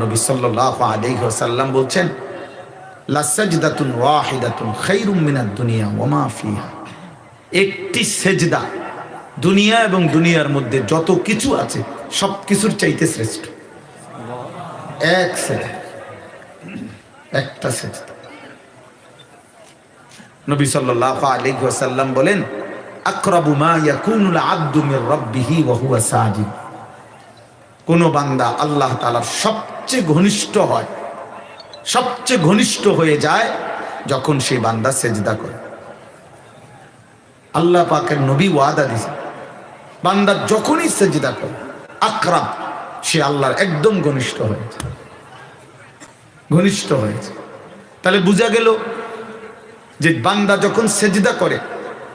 নবী সাল্লাল্লাহু আলাইহি ওয়াসাল্লাম বলছেন, লা সাজদাতুন ওয়াহিদাতুন খায়রুম মিনাদ দুনিয়া ওয়া মা ফিহা। একটি সেজদা দুনিয়া এবং দুনিয়ার মধ্যে যত কিছু আছে সব কিছুর চাইতে শ্রেষ্ঠ। এক সেজদা, একটা সেজদা। নবী সাল্লাল্লাহু আলাইহি ওয়াসাল্লাম বলেন, আকরাবু মা ইয়াকুনুল আবদু মির রাব্বিহি ওয়া হুয়া সাজিদ। কোন বান্দা আল্লাহ তাআলার সবচেয়ে ঘনিষ্ঠ হয়, সবচেয়ে ঘনিষ্ঠ হয়ে যায় যখন সেই বান্দা সেজদা করে। আল্লাহ পাকের নবী ওয়াদা দিয়েছেন, বান্দা যখনই সেজদা করে আকরাব, সে আল্লাহর একদম ঘনিষ্ঠ হয়েছে, ঘনিষ্ঠ হয়েছে। তাহলে বোঝা গেল যে বান্দা যখন সেজদা করে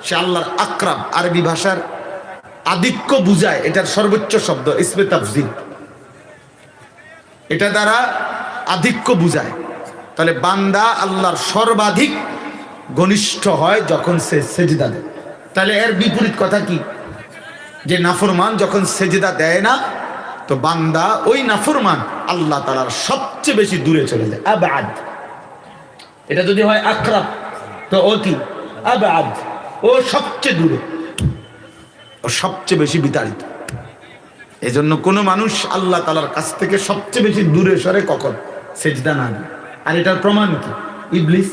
সে আল্লাহর আকরাব। আরবি ভাষার আধিক্য বুঝায়, এটার সর্বোচ্চ শব্দ ইসমে তাফজিল, এটা দ্বারা আধিক্য বুঝায়। তাহলে বান্দা আল্লাহর সর্বাধিক ঘনিষ্ঠ হয় যখন সে সেজদা দেয়। তাহলে এর বিপরীত কথা কি? যে নাফরমান যখন সেজদা দেয় না, তো বান্দা ওই নাফরমান আল্লাহ তাআলার সবচেয়ে বেশি দূরে চলে যায়, আবাদ। এটা যদি হয় আকরাব, তো ও কি? আবাদ, ও সবচেয়ে দূরে, ও সবচেয়ে বেশি বিতাড়িত। এই জন্য কোনো মানুষ আল্লাহ তাআলার কাছ থেকে সবচেয়ে বেশি দূরে সরে কখন? সেজদা না। আর এটার প্রমাণ কি? ইবলিস